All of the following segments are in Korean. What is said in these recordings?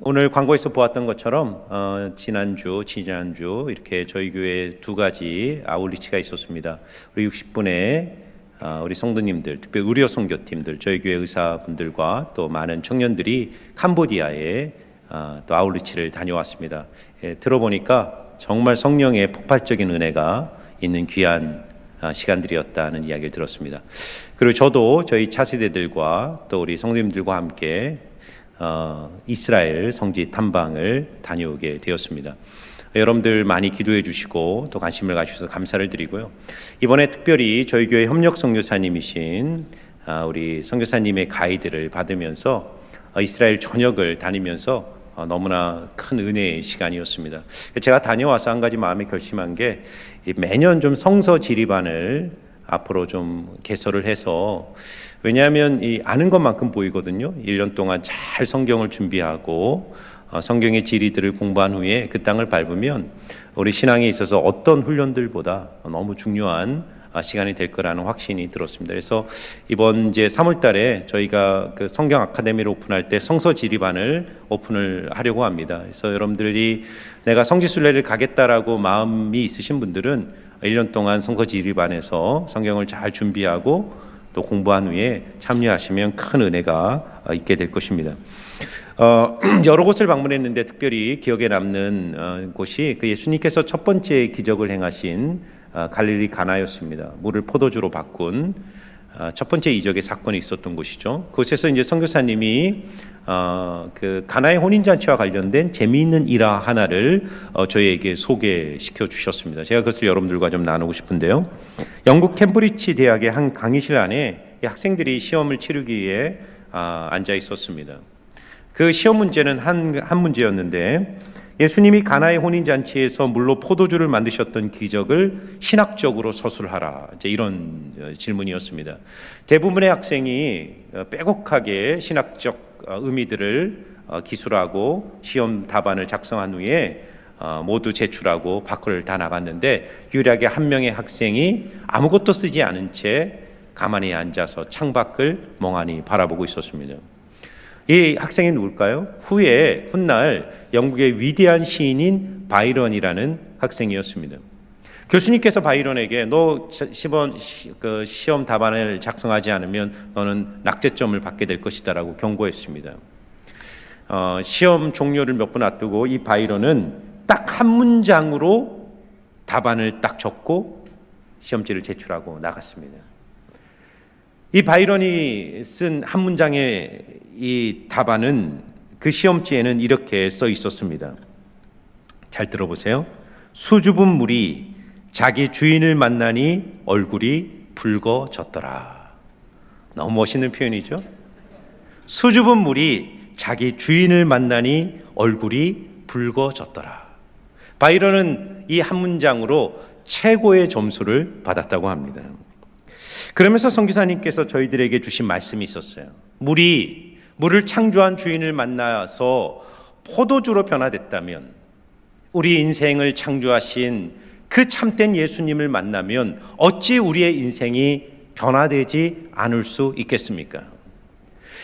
오늘 광고에서 보았던 것처럼 지난주 이렇게 저희 교회에 두 가지 아울리치가 있었습니다. 우리 60분의 우리 성도님들, 특별히 의료 선교팀들, 저희 교회 의사분들과 또 많은 청년들이 캄보디아에 또 아울리치를 다녀왔습니다. 들어보니까 정말 성령의 폭발적인 은혜가 있는 귀한 시간들이었다는 이야기를 들었습니다. 그리고 저도 저희 차세대들과 또 우리 성도님들과 함께 이스라엘 성지 탐방을 다녀오게 되었습니다. 여러분들 많이 기도해 주시고 또 관심을 가주셔서 감사를 드리고요. 이번에 특별히 저희 교회 협력 선교사님이신 우리 선교사님의 가이드를 받으면서 이스라엘 전역을 다니면서 너무나 큰 은혜의 시간이었습니다. 제가 다녀와서 한 가지 마음에 결심한 게 매년 좀 성서 지리반을 앞으로 좀 개설을 해서, 왜냐하면 이 아는 것만큼 보이거든요. 1년 동안 잘 성경을 준비하고 성경의 지리들을 공부한 후에 그 땅을 밟으면 우리 신앙에 있어서 어떤 훈련들보다 너무 중요한 시간이 될 거라는 확신이 들었습니다. 그래서 이번 이제 3월 달에 저희가 그 성경 아카데미를 오픈할 때 성서 지리반을 오픈을 하려고 합니다. 그래서 여러분들이 내가 성지순례를 가겠다라고 마음이 있으신 분들은 1년 동안 성서 지리반에서 성경을 잘 준비하고 또 공부한 후에 참여하시면 큰 은혜가 있게 될 것입니다. 여러 곳을 방문했는데 특별히 기억에 남는 곳이 그 예수님께서 첫 번째 기적을 행하신 갈릴리 가나였습니다. 물을 포도주로 바꾼 첫 번째 이적의 사건이 있었던 곳이죠. 그곳에서 이제 선교사님이 그 가나의 혼인잔치와 관련된 재미있는 일화 하나를 저희에게 소개시켜 주셨습니다. 제가 그것을 여러분들과 좀 나누고 싶은데요. 영국 캠브리지 대학의 한 강의실 안에 학생들이 시험을 치르기 위해 앉아 있었습니다. 그 시험 문제는 한 문제였는데, 예수님이 가나의 혼인잔치에서 물로 포도주를 만드셨던 기적을 신학적으로 서술하라, 이제 이런 질문이었습니다. 대부분의 학생이 빼곡하게 신학적 의미들을 기술하고 시험 답안을 작성한 후에 모두 제출하고 밖을 다 나갔는데, 유일하게 한 명의 학생이 아무것도 쓰지 않은 채 가만히 앉아서 창밖을 멍하니 바라보고 있었습니다. 이 학생이 누굴까요? 후에 훗날 영국의 위대한 시인인 바이런이라는 학생이었습니다. 교수님께서 바이런에게 너 시험 답안을 작성하지 않으면 너는 낙제점을 받게 될 것이다라고 경고했습니다. 시험 종료를 몇 분 앞두고 이 바이런은 딱 한 문장으로 답안을 딱 적고 시험지를 제출하고 나갔습니다. 이 바이런이 쓴 한 문장의 이 답안은, 그 시험지에는 이렇게 써 있었습니다. 잘 들어보세요. 수줍은 물이 자기 주인을 만나니 얼굴이 붉어졌더라. 너무 멋있는 표현이죠. 수줍은 물이 자기 주인을 만나니 얼굴이 붉어졌더라. 바이런은 이 한 문장으로 최고의 점수를 받았다고 합니다. 그러면서 선교사님께서 저희들에게 주신 말씀이 있었어요. 물을 창조한 주인을 만나서 포도주로 변화됐다면, 우리 인생을 창조하신 그 참된 예수님을 만나면 어찌 우리의 인생이 변화되지 않을 수 있겠습니까?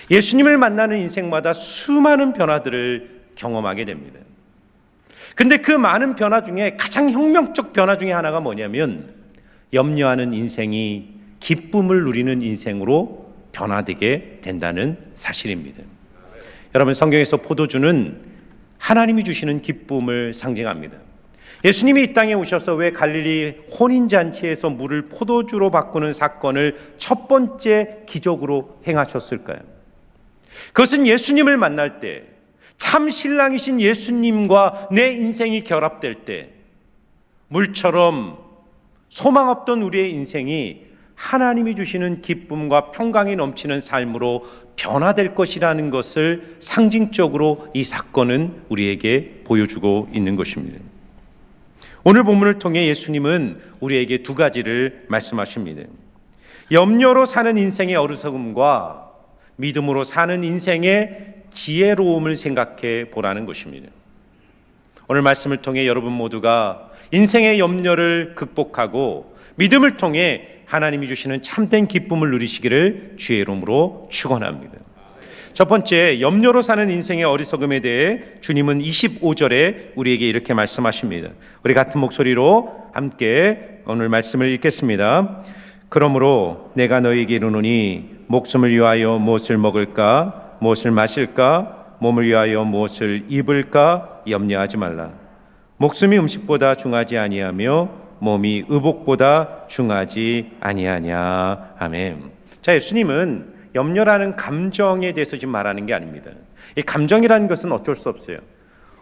예수님을 만나는 인생마다 수많은 변화들을 경험하게 됩니다. 근데 그 많은 변화 중에 가장 혁명적 변화 중에 하나가 뭐냐면, 염려하는 인생이 기쁨을 누리는 인생으로 변화되게 된다는 사실입니다. 여러분, 성경에서 포도주는 하나님이 주시는 기쁨을 상징합니다. 예수님이 이 땅에 오셔서 왜 갈릴리 혼인잔치에서 물을 포도주로 바꾸는 사건을 첫 번째 기적으로 행하셨을까요? 그것은 예수님을 만날 때, 참 신랑이신 예수님과 내 인생이 결합될 때, 물처럼 소망 없던 우리의 인생이 하나님이 주시는 기쁨과 평강이 넘치는 삶으로 변화될 것이라는 것을 상징적으로 이 사건은 우리에게 보여주고 있는 것입니다. 오늘 본문을 통해 예수님은 우리에게 두 가지를 말씀하십니다. 염려로 사는 인생의 어리석음과 믿음으로 사는 인생의 지혜로움을 생각해 보라는 것입니다. 오늘 말씀을 통해 여러분 모두가 인생의 염려를 극복하고 믿음을 통해 하나님이 주시는 참된 기쁨을 누리시기를 주의 이름으로 축원합니다. 첫 번째, 염려로 사는 인생의 어리석음에 대해 주님은 25절에 우리에게 이렇게 말씀하십니다. 우리 같은 목소리로 함께 오늘 말씀을 읽겠습니다. 그러므로 내가 너희에게 이르노니 목숨을 위하여 무엇을 먹을까, 무엇을 마실까, 몸을 위하여 무엇을 입을까 염려하지 말라. 목숨이 음식보다 중하지 아니하며 몸이 의복보다 중하지 아니하냐. 아멘. 자, 예수님은 염려라는 감정에 대해서 지금 말하는 게 아닙니다. 이 감정이라는 것은 어쩔 수 없어요.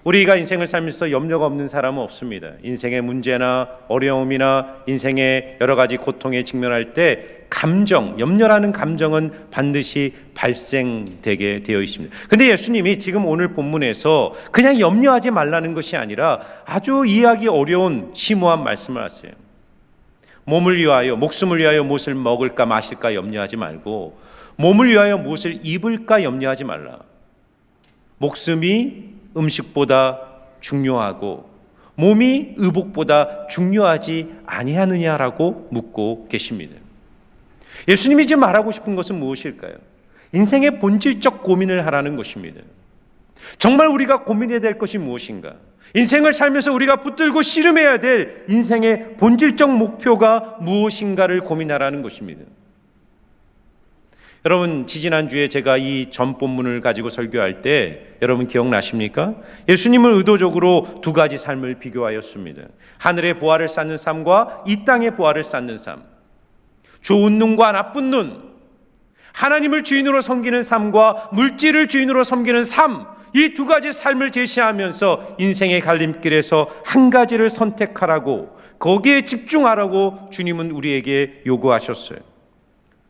우리가 인생을 살면서 염려가 없는 사람은 없습니다. 인생의 문제나 어려움이나 인생의 여러 가지 고통에 직면할 때 감정, 염려라는 감정은 반드시 발생되게 되어 있습니다. 근데 예수님이 지금 오늘 본문에서 그냥 염려하지 말라는 것이 아니라 아주 이해하기 어려운 심오한 말씀을 하세요. 몸을 위하여, 목숨을 위하여 무엇을 먹을까 마실까 염려하지 말고 몸을 위하여 무엇을 입을까 염려하지 말라. 목숨이 음식보다 중요하고 몸이 의복보다 중요하지 아니하느냐라고 묻고 계십니다. 예수님이 지금 말하고 싶은 것은 무엇일까요? 인생의 본질적 고민을 하라는 것입니다. 정말 우리가 고민해야 될 것이 무엇인가? 인생을 살면서 우리가 붙들고 씨름해야 될 인생의 본질적 목표가 무엇인가를 고민하라는 것입니다. 여러분, 지지난주에 제가 이 전 본문을 가지고 설교할 때 여러분 기억나십니까? 예수님은 의도적으로 두 가지 삶을 비교하였습니다. 하늘의 보화를 쌓는 삶과 이 땅의 보화를 쌓는 삶. 좋은 눈과 나쁜 눈. 하나님을 주인으로 섬기는 삶과 물질을 주인으로 섬기는 삶. 이 두 가지 삶을 제시하면서 인생의 갈림길에서 한 가지를 선택하라고, 거기에 집중하라고 주님은 우리에게 요구하셨어요.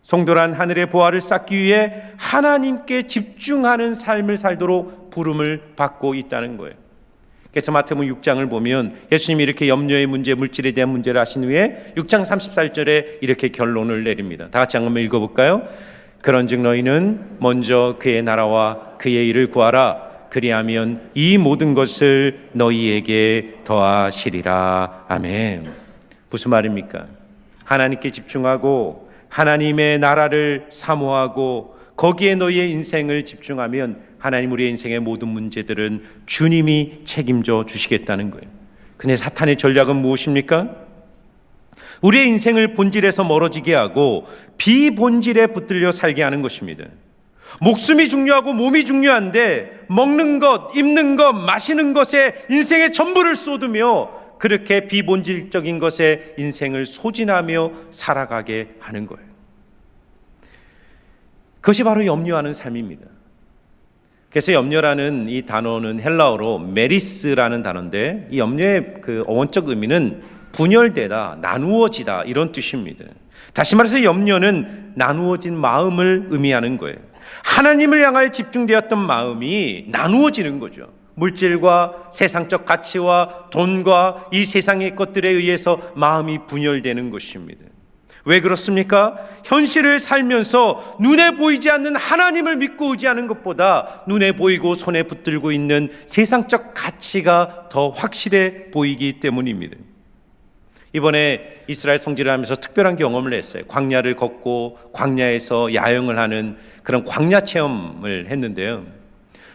성도란 하늘의 보화를 쌓기 위해 하나님께 집중하는 삶을 살도록 부름을 받고 있다는 거예요. 그래서 마태복음 6장을 보면 예수님이 이렇게 염려의 문제, 물질에 대한 문제를 하신 후에 6장 34절에 이렇게 결론을 내립니다. 다 같이 한번 읽어볼까요? 그런즉 너희는 먼저 그의 나라와 그의 일을 구하라. 그리하면 이 모든 것을 너희에게 더하시리라. 아멘. 무슨 말입니까? 하나님께 집중하고 하나님의 나라를 사모하고 거기에 너희의 인생을 집중하면 하나님 우리의 인생의 모든 문제들은 주님이 책임져 주시겠다는 거예요. 근데 사탄의 전략은 무엇입니까? 우리의 인생을 본질에서 멀어지게 하고 비본질에 붙들려 살게 하는 것입니다. 목숨이 중요하고 몸이 중요한데 먹는 것, 입는 것, 마시는 것에 인생의 전부를 쏟으며 그렇게 비본질적인 것에 인생을 소진하며 살아가게 하는 거예요. 그것이 바로 염려하는 삶입니다. 그래서 염려라는 이 단어는 헬라어로 메리스라는 단어인데 이 염려의 그 어원적 의미는 분열되다, 나누어지다 이런 뜻입니다. 다시 말해서 염려는 나누어진 마음을 의미하는 거예요. 하나님을 향하여 집중되었던 마음이 나누어지는 거죠. 물질과 세상적 가치와 돈과 이 세상의 것들에 의해서 마음이 분열되는 것입니다. 왜 그렇습니까? 현실을 살면서 눈에 보이지 않는 하나님을 믿고 의지하는 것보다 눈에 보이고 손에 붙들고 있는 세상적 가치가 더 확실해 보이기 때문입니다. 이번에 이스라엘 성지를 하면서 특별한 경험을 했어요. 광야를 걷고 광야에서 야영을 하는 그런 광야 체험을 했는데요.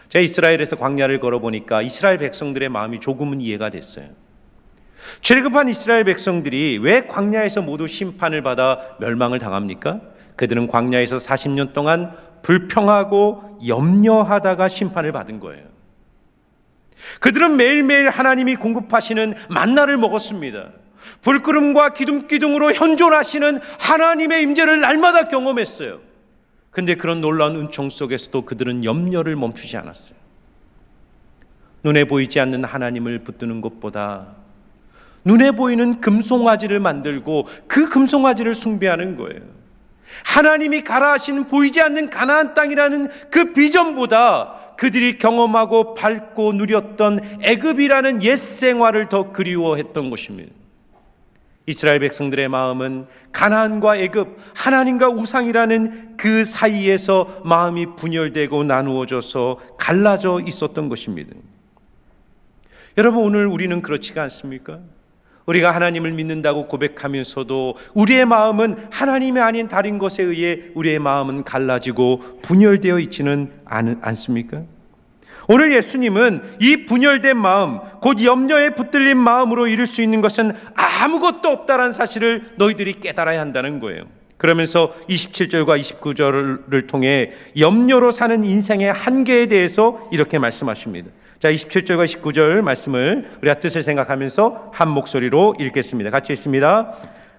제가 이스라엘에서 광야를 걸어보니까 이스라엘 백성들의 마음이 조금은 이해가 됐어요. 출애굽한 이스라엘 백성들이 왜 광야에서 모두 심판을 받아 멸망을 당합니까? 그들은 광야에서 40년 동안 불평하고 염려하다가 심판을 받은 거예요. 그들은 매일매일 하나님이 공급하시는 만나를 먹었습니다. 불구름과 기둥기둥으로 현존하시는 하나님의 임재를 날마다 경험했어요. 근데 그런 놀라운 은총 속에서도 그들은 염려를 멈추지 않았어요. 눈에 보이지 않는 하나님을 붙드는 것보다 눈에 보이는 금송아지를 만들고 그 금송아지를 숭배하는 거예요. 하나님이 가라하신 보이지 않는 가나안 땅이라는 그 비전보다 그들이 경험하고 밟고 누렸던 애굽이라는 옛 생활을 더 그리워했던 것입니다. 이스라엘 백성들의 마음은 가나안과 애굽, 하나님과 우상이라는 그 사이에서 마음이 분열되고 나누어져서 갈라져 있었던 것입니다. 여러분, 오늘 우리는 그렇지가 않습니까? 우리가 하나님을 믿는다고 고백하면서도 우리의 마음은 하나님이 아닌 다른 것에 의해 우리의 마음은 갈라지고 분열되어 있지는 않습니까? 오늘 예수님은 이 분열된 마음, 곧 염려에 붙들린 마음으로 이룰 수 있는 것은 아무것도 없다는 사실을 너희들이 깨달아야 한다는 거예요. 그러면서 27절과 29절을 통해 염려로 사는 인생의 한계에 대해서 이렇게 말씀하십니다. 자, 27절과 29절 말씀을 우리가 뜻을 생각하면서 한 목소리로 읽겠습니다. 같이 읽습니다.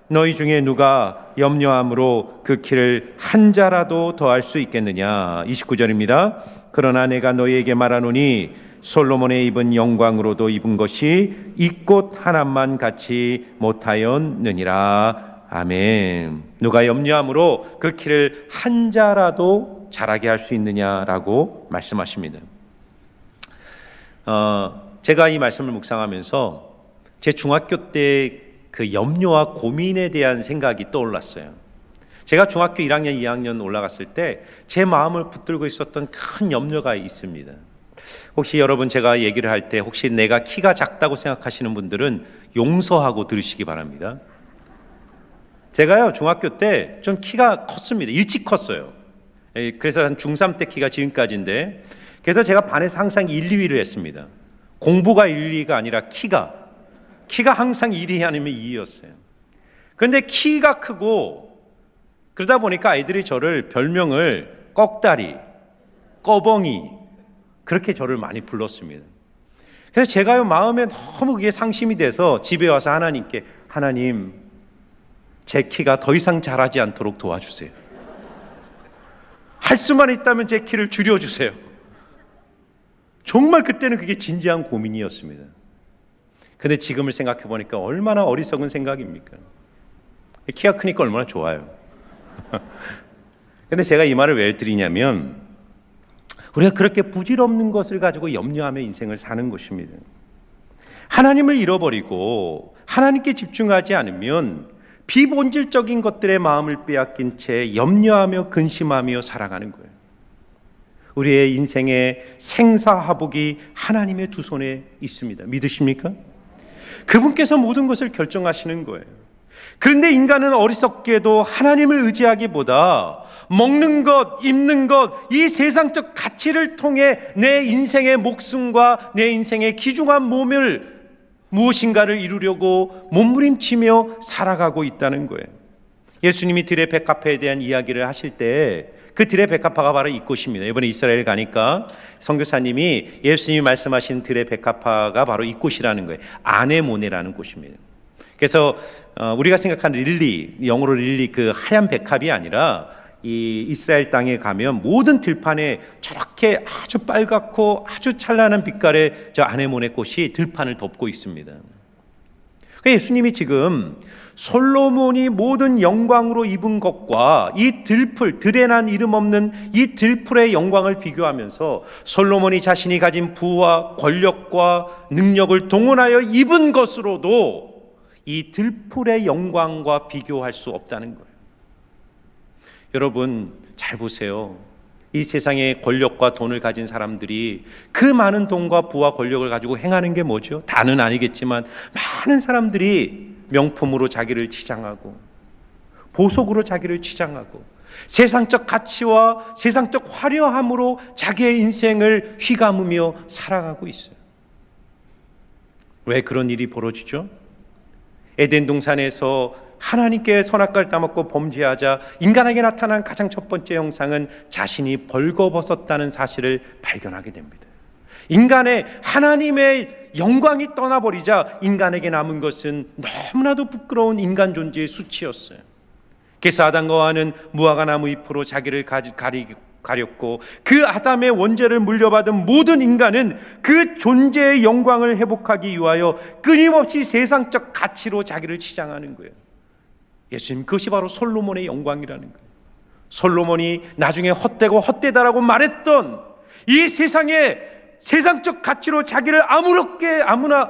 너희 중에 누가 염려함으로 그 키를 한 자라도 더할 수 있겠느냐. 29절입니다. 그러나 내가 너희에게 말하노니 솔로몬의 입은 영광으로도 입은 것이 이 꽃 하나만 같이 못하였느니라. 아멘. 누가 염려함으로 그 키를 한 자라도 자라게 할 수 있느냐라고 말씀하십니다. 제가 이 말씀을 묵상하면서 제 중학교 때 그 염려와 고민에 대한 생각이 떠올랐어요. 제가 중학교 1학년, 2학년 올라갔을 때 제 마음을 붙들고 있었던 큰 염려가 있습니다. 혹시 여러분 제가 얘기를 할 때 혹시 내가 키가 작다고 생각하시는 분들은 용서하고 들으시기 바랍니다. 제가요 중학교 때 좀 키가 컸습니다. 일찍 컸어요. 그래서 한 중3 때 키가 지금까지인데, 그래서 제가 반에서 항상 1, 2위를 했습니다. 공부가 1, 2위가 아니라 키가 항상 1위 아니면 2위였어요. 그런데 키가 크고 그러다 보니까 아이들이 저를 별명을 꺽다리, 꺼벙이 그렇게 저를 많이 불렀습니다. 그래서 제가요 마음에 너무 그게 상심이 돼서 집에 와서 하나님께, 하나님 제 키가 더 이상 자라지 않도록 도와주세요. 할 수만 있다면 제 키를 줄여주세요. 정말 그때는 그게 진지한 고민이었습니다. 근데 지금을 생각해 보니까 얼마나 어리석은 생각입니까? 키가 크니까 얼마나 좋아요. 근데 제가 이 말을 왜 드리냐면, 우리가 그렇게 부질없는 것을 가지고 염려하며 인생을 사는 것입니다. 하나님을 잃어버리고 하나님께 집중하지 않으면 비본질적인 것들의 마음을 빼앗긴 채 염려하며 근심하며 살아가는 거예요. 우리의 인생의 생사화복이 하나님의 두 손에 있습니다. 믿으십니까? 그분께서 모든 것을 결정하시는 거예요. 그런데 인간은 어리석게도 하나님을 의지하기보다 먹는 것, 입는 것, 이 세상적 가치를 통해 내 인생의 목숨과 내 인생의 귀중한 몸을 무엇인가를 이루려고 몸부림치며 살아가고 있다는 거예요. 예수님이 들의 백합화에 대한 이야기를 하실 때 그 들의 백합화가 바로 이 꽃입니다. 이번에 이스라엘 가니까 선교사님이 예수님이 말씀하신 들의 백합화가 바로 이 꽃이라는 거예요. 아네모네라는 꽃입니다. 그래서 우리가 생각하는 릴리, 영어로 릴리, 그 하얀 백합이 아니라 이 이스라엘 땅에 가면 모든 들판에 저렇게 아주 빨갛고 아주 찬란한 빛깔의 저 아네모네 꽃이 들판을 덮고 있습니다. 그러니까 예수님이 지금 솔로몬이 모든 영광으로 입은 것과 이 들풀, 들에 난 이름 없는 이 들풀의 영광을 비교하면서 솔로몬이 자신이 가진 부와 권력과 능력을 동원하여 입은 것으로도 이 들풀의 영광과 비교할 수 없다는 거예요. 여러분 잘 보세요. 이 세상에 권력과 돈을 가진 사람들이 그 많은 돈과 부와 권력을 가지고 행하는 게 뭐죠? 다는 아니겠지만 많은 사람들이 명품으로 자기를 치장하고 보석으로 자기를 치장하고 세상적 가치와 세상적 화려함으로 자기의 인생을 휘감으며 살아가고 있어요. 왜 그런 일이 벌어지죠? 에덴 동산에서 하나님께 선악과를 따먹고 범죄하자 인간에게 나타난 가장 첫 번째 형상은 자신이 벌거벗었다는 사실을 발견하게 됩니다. 인간의 하나님의 영광이 떠나버리자 인간에게 남은 것은 너무나도 부끄러운 인간 존재의 수치였어요. 그래서 아담과 하와는 무화과 나무 잎으로 자기를 가렸고 그 아담의 원죄를 물려받은 모든 인간은 그 존재의 영광을 회복하기 위하여 끊임없이 세상적 가치로 자기를 치장하는 거예요. 예수님, 그것이 바로 솔로몬의 영광이라는 거예요. 솔로몬이 나중에 헛되고 헛되다라고 말했던 이 세상의 세상적 가치로 자기를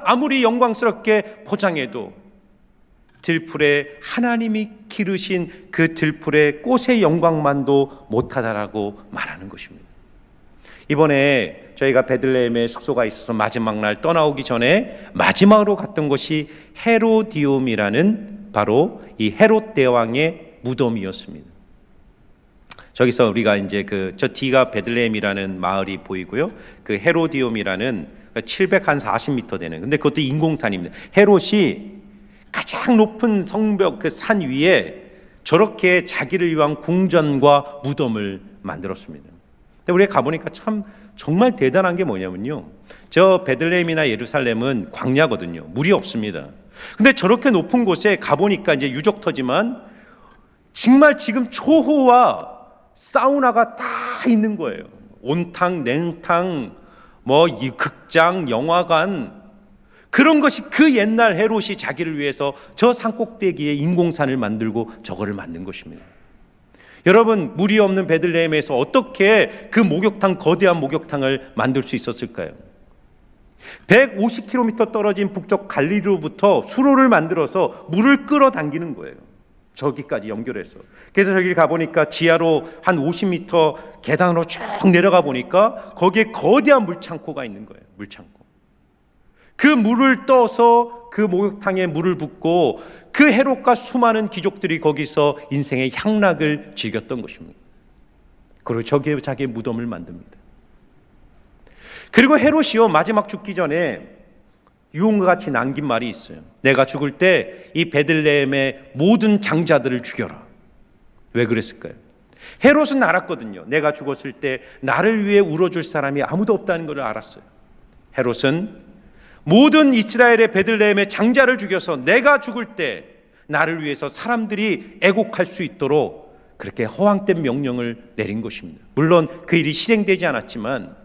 아무리 영광스럽게 포장해도 들풀에 하나님이 기르신 그 들풀의 꽃의 영광만도 못하다라고 말하는 것입니다. 이번에 저희가 베들레헴에 숙소가 있어서 마지막 날 떠나오기 전에 마지막으로 갔던 곳이 헤로디움이라는 바로 이 헤롯 대왕의 무덤이었습니다. 저기서 우리가 이제 저 뒤가 베들레헴이라는 마을이 보이고요. 그 헤로디움이라는 740m 되는, 근데 그것도 인공산입니다. 헤롯이 가장 높은 성벽 그 산 위에 저렇게 자기를 위한 궁전과 무덤을 만들었습니다. 근데 우리가 가보니까 참 정말 대단한 게 뭐냐면요, 저 베들레헴이나 예루살렘은 광야거든요. 물이 없습니다. 근데 저렇게 높은 곳에 가보니까 이제 유적터지만 정말 지금 초호와 사우나가 다 있는 거예요. 온탕, 냉탕, 이 극장, 영화관, 그런 것이 그 옛날 헤롯이 자기를 위해서 저 산꼭대기에 인공산을 만들고 저거를 만든 것입니다. 여러분, 물이 없는 베들레헴에서 어떻게 그 목욕탕, 거대한 목욕탕을 만들 수 있었을까요? 150km 떨어진 북쪽 갈릴리로부터 수로를 만들어서 물을 끌어당기는 거예요. 저기까지 연결해서. 그래서 저기 가보니까 지하로 한 50m 계단으로 쭉 내려가 보니까 거기에 거대한 물창고가 있는 거예요. 물창고. 그 물을 떠서 그 목욕탕에 물을 붓고 그 헤롯과 수많은 귀족들이 거기서 인생의 향락을 즐겼던 것입니다. 그리고 저기에 자기의 무덤을 만듭니다. 그리고 헤롯이요, 마지막 죽기 전에 유언과 같이 남긴 말이 있어요. 내가 죽을 때 이 베들레헴의 모든 장자들을 죽여라. 왜 그랬을까요? 헤롯은 알았거든요. 내가 죽었을 때 나를 위해 울어줄 사람이 아무도 없다는 것을 알았어요. 헤롯은 모든 이스라엘의 베들레헴의 장자를 죽여서 내가 죽을 때 나를 위해서 사람들이 애곡할 수 있도록 그렇게 허황된 명령을 내린 것입니다. 물론 그 일이 실행되지 않았지만,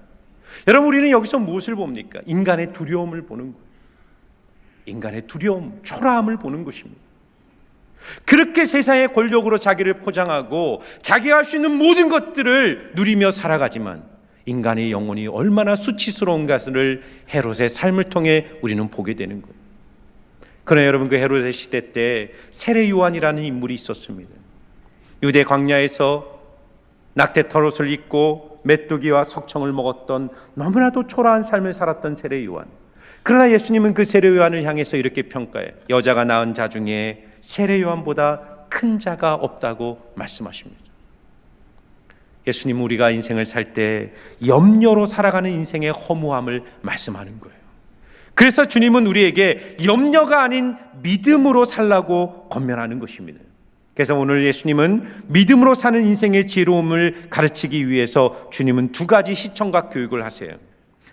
여러분, 우리는 여기서 무엇을 봅니까? 인간의 두려움을 보는 거예요. 인간의 두려움, 초라함을 보는 것입니다. 그렇게 세상의 권력으로 자기를 포장하고 자기가 할 수 있는 모든 것들을 누리며 살아가지만 인간의 영혼이 얼마나 수치스러운 것을 헤롯의 삶을 통해 우리는 보게 되는 거예요. 그러나 여러분, 그 헤롯의 시대 때 세례 요한이라는 인물이 있었습니다. 유대 광야에서 낙태 털옷을 입고 메뚜기와 석청을 먹었던 너무나도 초라한 삶을 살았던 세례 요한. 그러나 예수님은 그 세례 요한을 향해서 이렇게 평가해요. 여자가 낳은 자 중에 세례 요한보다 큰 자가 없다고 말씀하십니다. 예수님은 우리가 인생을 살 때 염려로 살아가는 인생의 허무함을 말씀하는 거예요. 그래서 주님은 우리에게 염려가 아닌 믿음으로 살라고 권면하는 것입니다. 그래서 오늘 예수님은 믿음으로 사는 인생의 지혜로움을 가르치기 위해서 주님은 두 가지 시청각 교육을 하세요.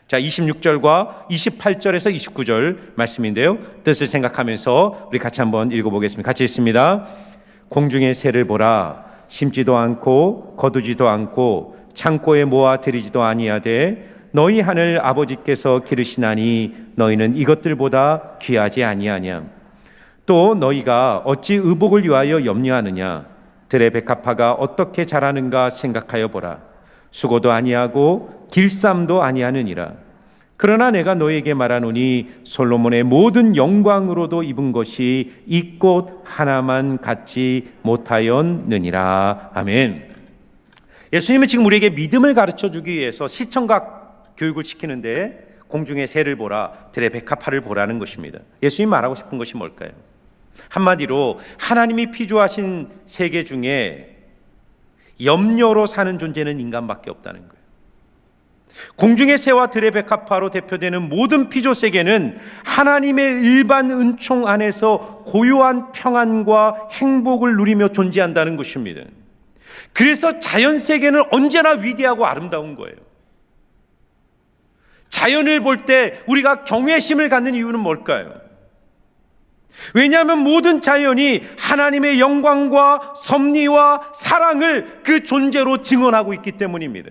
자, 26절과 28절에서 29절 말씀인데요, 뜻을 생각하면서 우리 같이 한번 읽어보겠습니다. 같이 읽습니다. 공중의 새를 보라. 심지도 않고 거두지도 않고 창고에 모아 들이지도 아니하되 너희 하늘 아버지께서 기르시나니 너희는 이것들보다 귀하지 아니하냐. 또 너희가 어찌 의복을 위하여 염려하느냐. 들의 백합화가 어떻게 자라는가 생각하여 보라. 수고도 아니하고 길쌈도 아니하느니라. 그러나 내가 너희에게 말하노니 솔로몬의 모든 영광으로도 입은 것이 이 꽃 하나만 갖지 못하였느니라. 아멘. 예수님은 지금 우리에게 믿음을 가르쳐주기 위해서 시청각 교육을 시키는데 공중의 새를 보라, 들의 백합화를 보라는 것입니다. 예수님 말하고 싶은 것이 뭘까요? 한마디로 하나님이 피조하신 세계 중에 염려로 사는 존재는 인간밖에 없다는 거예요. 공중의 새와 들의 백합화로 대표되는 모든 피조 세계는 하나님의 일반 은총 안에서 고요한 평안과 행복을 누리며 존재한다는 것입니다. 그래서 자연 세계는 언제나 위대하고 아름다운 거예요. 자연을 볼 때 우리가 경외심을 갖는 이유는 뭘까요? 왜냐하면 모든 자연이 하나님의 영광과 섭리와 사랑을 그 존재로 증언하고 있기 때문입니다.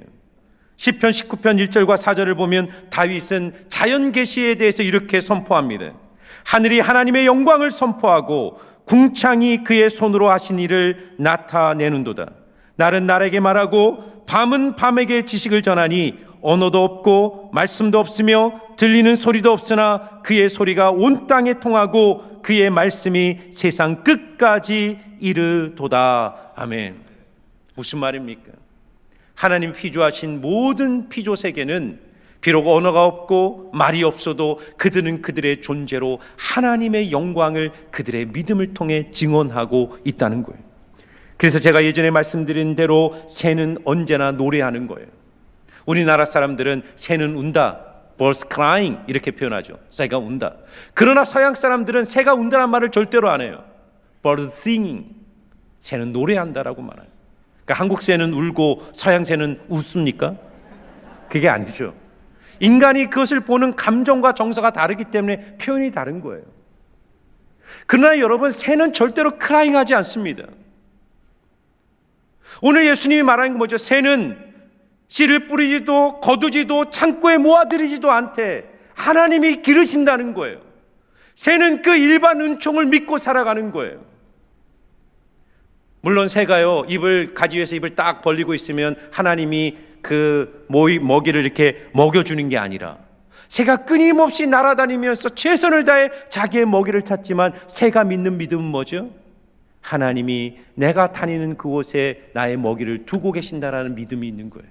시편 19편 1절과 4절을 보면 다윗은 자연 계시에 대해서 이렇게 선포합니다. 하늘이 하나님의 영광을 선포하고 궁창이 그의 손으로 하신 일을 나타내는도다. 날은 날에게 말하고 밤은 밤에게 지식을 전하니 언어도 없고 말씀도 없으며 들리는 소리도 없으나 그의 소리가 온 땅에 통하고 그의 말씀이 세상 끝까지 이르도다. 아멘. 무슨 말입니까? 하나님 피조하신 모든 피조 세계는 비록 언어가 없고 말이 없어도 그들은 그들의 존재로 하나님의 영광을 그들의 믿음을 통해 증언하고 있다는 거예요. 그래서 제가 예전에 말씀드린 대로 새는 언제나 노래하는 거예요. 우리나라 사람들은 새는 운다, birds crying 이렇게 표현하죠. 새가 운다. 그러나 서양 사람들은 새가 운다는 말을 절대로 안 해요. birds singing, 새는 노래한다라고 말해요. 그러니까 한국 새는 울고 서양 새는 웃습니까? 그게 아니죠. 인간이 그것을 보는 감정과 정서가 다르기 때문에 표현이 다른 거예요. 그러나 여러분, 새는 절대로 크라잉하지 않습니다. 오늘 예수님이 말하는 건 뭐죠? 새는 씨를 뿌리지도 거두지도 창고에 모아들이지도 않되 하나님이 기르신다는 거예요. 새는 그 일반 은총을 믿고 살아가는 거예요. 물론 새가요, 가지 위에서 입을 딱 벌리고 있으면 하나님이 그 먹이를 이렇게 먹여주는 게 아니라, 새가 끊임없이 날아다니면서 최선을 다해 자기의 먹이를 찾지만 새가 믿는 믿음은 뭐죠? 하나님이 내가 다니는 그곳에 나의 먹이를 두고 계신다라는 믿음이 있는 거예요.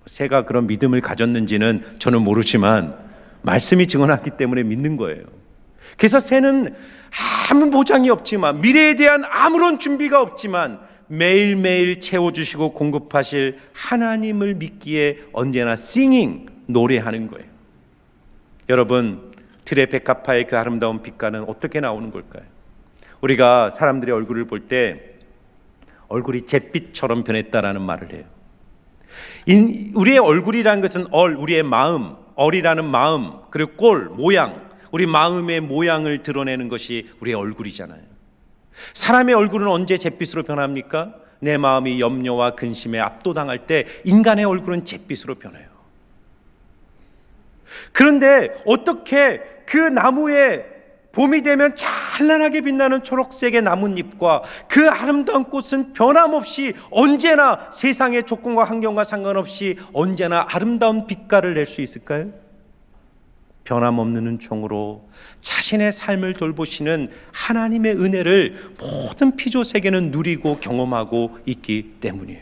새가 그런 믿음을 가졌는지는 저는 모르지만 말씀이 증언하기 때문에 믿는 거예요. 그래서 새는 아무 보장이 없지만, 미래에 대한 아무런 준비가 없지만 매일매일 채워주시고 공급하실 하나님을 믿기에 언제나 singing, 노래하는 거예요. 여러분, 틀의 백합화의 그 아름다운 빛깔은 어떻게 나오는 걸까요? 우리가 사람들의 얼굴을 볼 때 얼굴이 잿빛처럼 변했다라는 말을 해요. 우리의 얼굴이라는 것은 우리의 마음, 얼이라는 마음, 그리고 꼴, 모양, 우리 마음의 모양을 드러내는 것이 우리의 얼굴이잖아요. 사람의 얼굴은 언제 잿빛으로 변합니까? 내 마음이 염려와 근심에 압도당할 때 인간의 얼굴은 잿빛으로 변해요. 그런데 어떻게 그 나무에 봄이 되면 찬란하게 빛나는 초록색의 나뭇잎과 그 아름다운 꽃은 변함없이 언제나 세상의 조건과 환경과 상관없이 언제나 아름다운 빛깔을 낼 수 있을까요? 변함없는 은총으로 자신의 삶을 돌보시는 하나님의 은혜를 모든 피조 세계는 누리고 경험하고 있기 때문이에요.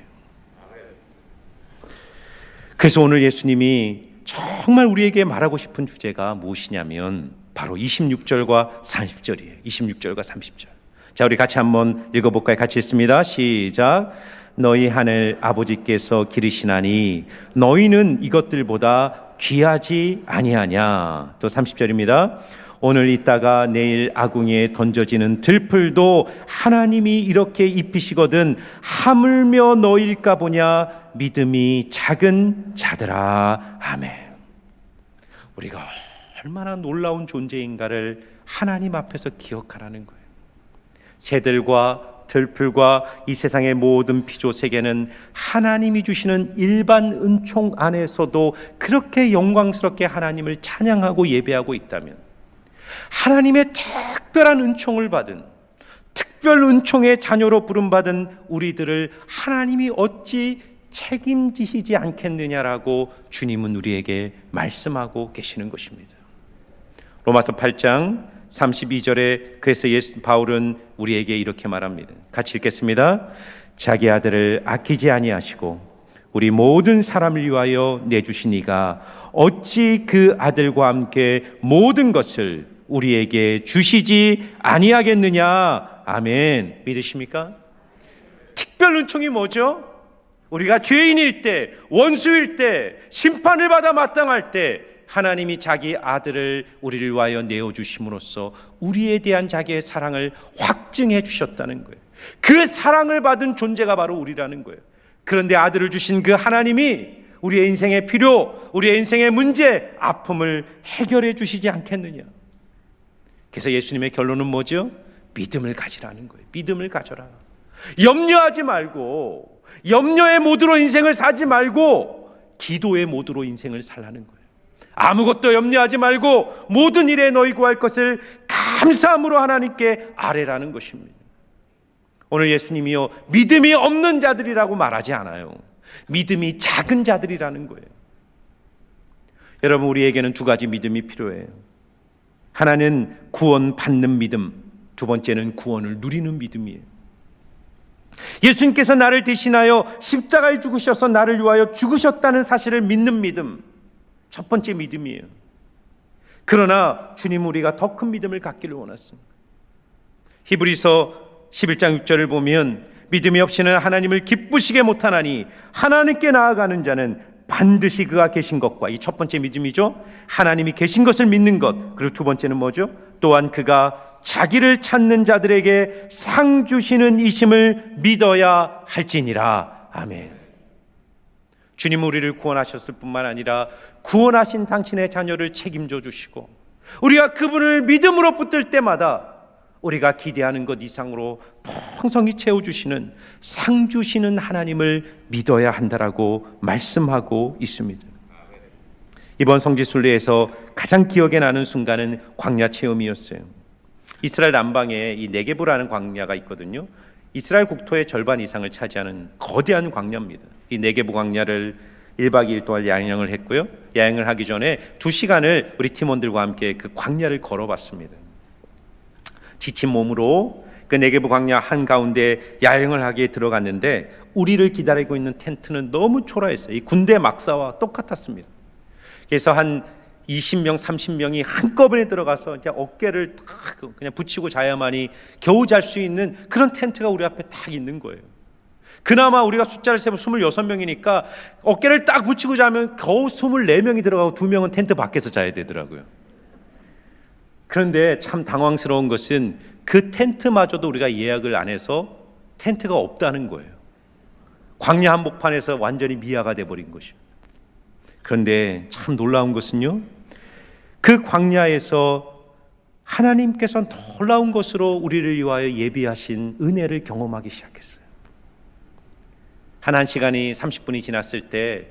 그래서 오늘 예수님이 정말 우리에게 말하고 싶은 주제가 무엇이냐면 바로 26절과 30절이에요. 26절과 30절. 자, 우리 같이 한번 읽어볼까요? 같이 읽습니다. 시작. 너희 하늘 아버지께서 기르시나니 너희는 이것들보다 귀하지 아니하냐. 또 30절입니다. 오늘 있다가 내일 아궁이에 던져지는 들풀도 하나님이 이렇게 입히시거든 하물며 너희일까 보냐. 믿음이 작은 자들아. 아멘. 우리가 얼마나 놀라운 존재인가를 하나님 앞에서 기억하라는 거예요. 새들과 들풀과 이 세상의 모든 피조 세계는 하나님이 주시는 일반 은총 안에서도 그렇게 영광스럽게 하나님을 찬양하고 예배하고 있다면, 하나님의 특별한 은총을 받은, 특별 은총의 자녀로 부름받은 우리들을 하나님이 어찌 책임지시지 않겠느냐라고 주님은 우리에게 말씀하고 계시는 것입니다. 로마서 8장 32절에 그래서 바울은 우리에게 이렇게 말합니다. 같이 읽겠습니다. 자기 아들을 아끼지 아니하시고 우리 모든 사람을 위하여 내주시니가 어찌 그 아들과 함께 모든 것을 우리에게 주시지 아니하겠느냐. 아멘. 믿으십니까? 특별 은총이 뭐죠? 우리가 죄인일 때, 원수일 때, 심판을 받아 마땅할 때 하나님이 자기 아들을 우리를 위하여 내어주심으로써 우리에 대한 자기의 사랑을 확증해 주셨다는 거예요. 그 사랑을 받은 존재가 바로 우리라는 거예요. 그런데 아들을 주신 그 하나님이 우리의 인생의 필요, 우리의 인생의 문제, 아픔을 해결해 주시지 않겠느냐. 그래서 예수님의 결론은 뭐죠? 믿음을 가지라는 거예요. 믿음을 가져라. 염려하지 말고, 염려의 모드로 인생을 살지 말고 기도의 모드로 인생을 살라는 거예요. 아무것도 염려하지 말고 모든 일에 너희 구할 것을 감사함으로 하나님께 아뢰라는 것입니다. 오늘 예수님이요, 믿음이 없는 자들이라고 말하지 않아요. 믿음이 작은 자들이라는 거예요. 여러분, 우리에게는 두 가지 믿음이 필요해요. 하나는 구원 받는 믿음, 두 번째는 구원을 누리는 믿음이에요. 예수님께서 나를 대신하여 십자가에 죽으셔서 나를 위하여 죽으셨다는 사실을 믿는 믿음, 첫 번째 믿음이에요. 그러나 주님, 우리가 더 큰 믿음을 갖기를 원했습니다. 히브리서 11장 6절을 보면 믿음이 없이는 하나님을 기쁘시게 못하나니 하나님께 나아가는 자는 반드시 그가 계신 것과, 이 첫 번째 믿음이죠. 하나님이 계신 것을 믿는 것. 그리고 두 번째는 뭐죠? 또한 그가 자기를 찾는 자들에게 상 주시는 이심을 믿어야 할지니라. 아멘. 주님, 우리를 구원하셨을 뿐만 아니라 구원하신 당신의 자녀를 책임져 주시고, 우리가 그분을 믿음으로 붙들 때마다 우리가 기대하는 것 이상으로 풍성히 채워주시는, 상 주시는 하나님을 믿어야 한다라고 말씀하고 있습니다. 이번 성지순례에서 가장 기억에 나는 순간은 광야 체험이었어요. 이스라엘 남방에 이 네게브라는 광야가 있거든요. 이스라엘 국토의 절반 이상을 차지하는 거대한 광야입니다. 이 네게브 광야를 1박 2일 동안 야영을 했고요. 야영을 하기 전에 2시간을 우리 팀원들과 함께 그 광야를 걸어봤습니다. 지친 몸으로 그 네게브 광야 한가운데 야영을 하기에 들어갔는데 우리를 기다리고 있는 텐트는 너무 초라했어요. 이 군대 막사와 똑같았습니다. 그래서 한 20명, 30명이 한꺼번에 들어가서 이제 어깨를 딱 그냥 붙이고 자야만이 겨우 잘 수 있는 그런 텐트가 우리 앞에 딱 있는 거예요. 그나마 우리가 숫자를 세면 26명이니까 어깨를 딱 붙이고 자면 겨우 24명이 들어가고 2명은 텐트 밖에서 자야 되더라고요. 그런데 참 당황스러운 것은 그 텐트마저도 우리가 예약을 안 해서 텐트가 없다는 거예요. 광야 한복판에서 완전히 미아가 돼버린 것이에요. 그런데 참 놀라운 것은요, 그 광야에서 하나님께서 놀라운 것으로 우리를 위하여 예비하신 은혜를 경험하기 시작했어요. 한 시간이 30분이 지났을 때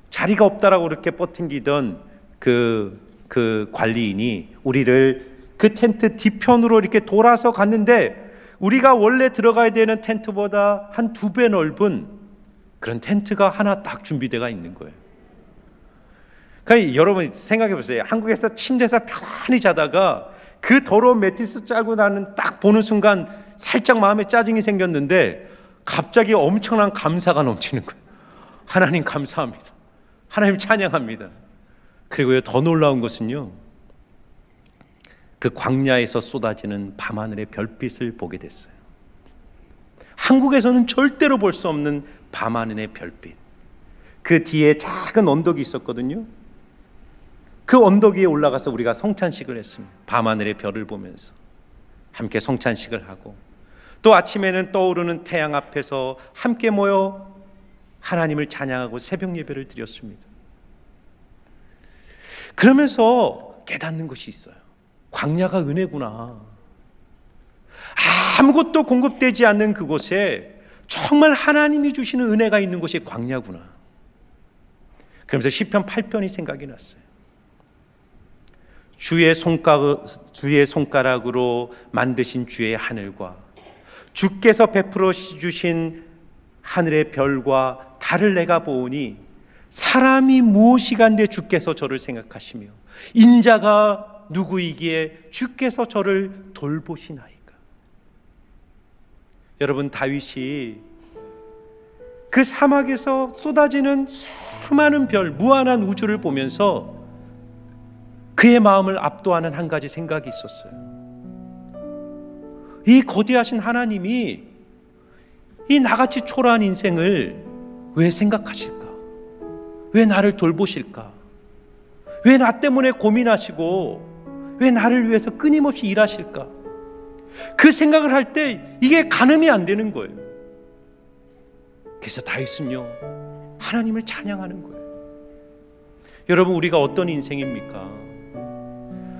자리가 없다라고 그렇게 버팅기던 그 관리인이 우리를 그 텐트 뒤편으로 이렇게 돌아서 갔는데, 우리가 원래 들어가야 되는 텐트보다 한 2배 넓은 그런 텐트가 하나 딱 준비되어 있는 거예요. 그러니까 여러분 생각해 보세요. 한국에서 침대에서 편안히 자다가 그 더러운 매트리스 짜고 나는 딱 보는 순간 살짝 마음에 짜증이 생겼는데 갑자기 엄청난 감사가 넘치는 거예요. 하나님 감사합니다. 하나님 찬양합니다. 그리고요, 더 놀라운 것은요, 그 광야에서 쏟아지는 밤하늘의 별빛을 보게 됐어요. 한국에서는 절대로 볼 수 없는 밤하늘의 별빛. 그 뒤에 작은 언덕이 있었거든요. 그 언덕 위에 올라가서 우리가 성찬식을 했습니다. 밤하늘의 별을 보면서 함께 성찬식을 하고, 또 아침에는 떠오르는 태양 앞에서 함께 모여 하나님을 찬양하고 새벽 예배를 드렸습니다. 그러면서 깨닫는 것이 있어요. 광야가 은혜구나. 아무것도 공급되지 않는 그곳에 정말 하나님이 주시는 은혜가 있는 곳이 광야구나. 그러면서 시편 8편이 생각이 났어요. 주의 손가락으로 만드신 주의 하늘과 주께서 베풀어 주신 하늘의 별과 달을 내가 보오니 사람이 무엇이간데 주께서 저를 생각하시며 인자가 누구이기에 주께서 저를 돌보시나이까. 여러분, 다윗이 그 사막에서 쏟아지는 수많은 별, 무한한 우주를 보면서 그의 마음을 압도하는 한 가지 생각이 있었어요. 이 거대하신 하나님이 이 나같이 초라한 인생을 왜 생각하실까? 왜 나를 돌보실까? 왜 나 때문에 고민하시고 왜 나를 위해서 끊임없이 일하실까? 그 생각을 할 때 이게 가늠이 안 되는 거예요. 그래서 다윗은요, 하나님을 찬양하는 거예요. 여러분, 우리가 어떤 인생입니까?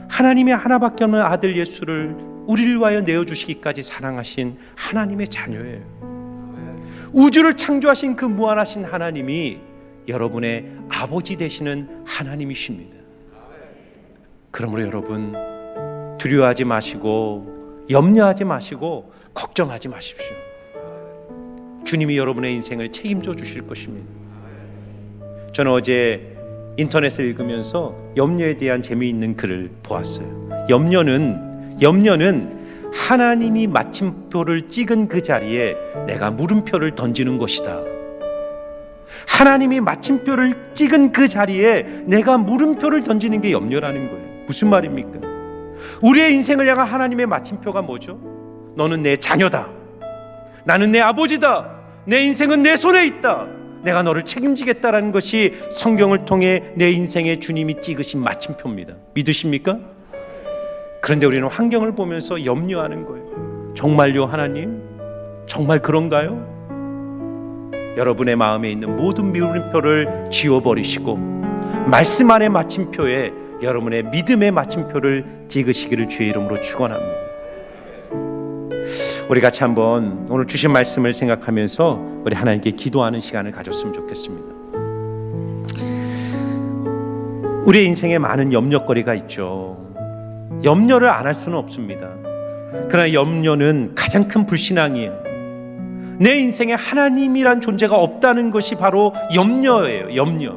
하나님의 하나밖에 없는 아들 예수를 우리를 위하여 내어주시기까지 사랑하신 하나님의 자녀예요. 우주를 창조하신 그 무한하신 하나님이 여러분의 아버지 되시는 하나님이십니다. 그러므로 여러분, 두려워하지 마시고 염려하지 마시고 걱정하지 마십시오. 주님이 여러분의 인생을 책임져 주실 것입니다. 저는 어제 인터넷을 읽으면서 염려에 대한 재미있는 글을 보았어요. 염려는 하나님이 마침표를 찍은 그 자리에 내가 물음표를 던지는 것이다. 하나님이 마침표를 찍은 그 자리에 내가 물음표를 던지는 게 염려라는 거예요. 무슨 말입니까? 우리의 인생을 향한 하나님의 마침표가 뭐죠? 너는 내 자녀다. 나는 내 아버지다. 내 인생은 내 손에 있다. 내가 너를 책임지겠다라는 것이 성경을 통해 내 인생에 주님이 찍으신 마침표입니다. 믿으십니까? 그런데 우리는 환경을 보면서 염려하는 거예요. 정말요, 하나님? 정말 그런가요? 여러분의 마음에 있는 모든 물음표를 지워버리시고 말씀 안의 마침표에 여러분의 믿음의 마침표를 찍으시기를 주의 이름으로 축원합니다. 우리 같이 한번 오늘 주신 말씀을 생각하면서 우리 하나님께 기도하는 시간을 가졌으면 좋겠습니다. 우리의 인생에 많은 염려거리가 있죠. 염려를 안 할 수는 없습니다. 그러나 염려는 가장 큰 불신앙이에요. 내 인생에 하나님이란 존재가 없다는 것이 바로 염려예요. 염려.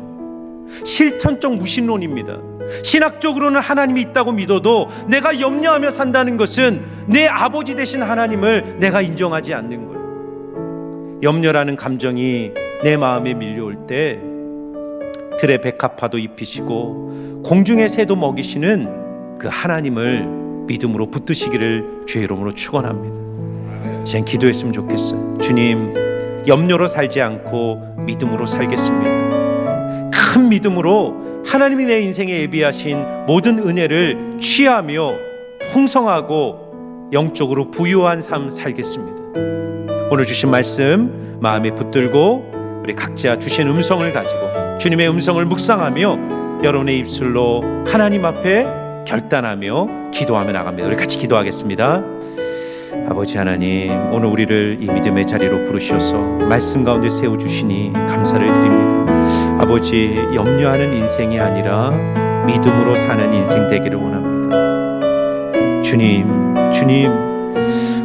실천적 무신론입니다. 신학적으로는 하나님이 있다고 믿어도 내가 염려하며 산다는 것은 내 아버지 되신 하나님을 내가 인정하지 않는 거예요. 염려라는 감정이 내 마음에 밀려올 때 들의 백합화도 입히시고 공중의 새도 먹이시는 그 하나님을 믿음으로 붙드시기를 주의 이름으로 축원합니다. 이제 기도했으면 좋겠어요. 주님, 염려로 살지 않고 믿음으로 살겠습니다. 큰 믿음으로 하나님이 내 인생에 예비하신 모든 은혜를 취하며 풍성하고 영적으로 부유한 삶 살겠습니다. 오늘 주신 말씀 마음에 붙들고 우리 각자 주신 음성을 가지고 주님의 음성을 묵상하며 여러분의 입술로 하나님 앞에 결단하며 기도하며 나갑니다. 우리 같이 기도하겠습니다. 아버지 하나님, 오늘 우리를 이 믿음의 자리로 부르셔서 말씀 가운데 세워주시니 감사를 드립니다. 아버지, 염려하는 인생이 아니라 믿음으로 사는 인생 되기를 원합니다. 주님,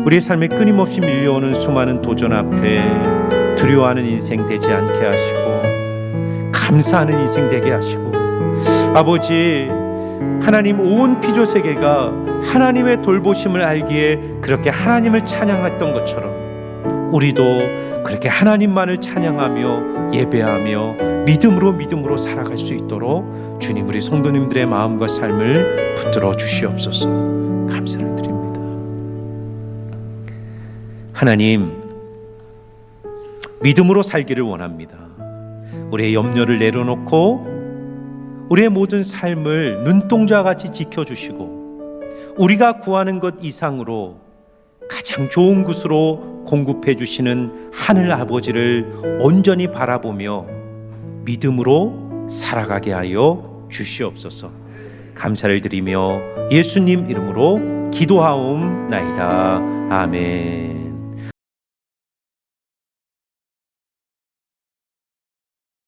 우리의 삶에 끊임없이 밀려오는 수많은 도전 앞에 두려워하는 인생 되지 않게 하시고 감사하는 인생 되게 하시고, 아버지, 하나님 온 피조세계가 하나님의 돌보심을 알기에 그렇게 하나님을 찬양했던 것처럼 우리도 그렇게 하나님만을 찬양하며 예배하며 믿음으로 살아갈 수 있도록 주님, 우리 성도님들의 마음과 삶을 붙들어 주시옵소서. 감사를 드립니다. 하나님, 믿음으로 살기를 원합니다. 우리의 염려를 내려놓고 우리의 모든 삶을 눈동자같이 지켜주시고 우리가 구하는 것 이상으로 가장 좋은 곳으로 공급해 주시는 하늘 아버지를 온전히 바라보며 믿음으로 살아가게 하여 주시옵소서. 감사를 드리며 예수님 이름으로 기도하옵나이다. 아멘.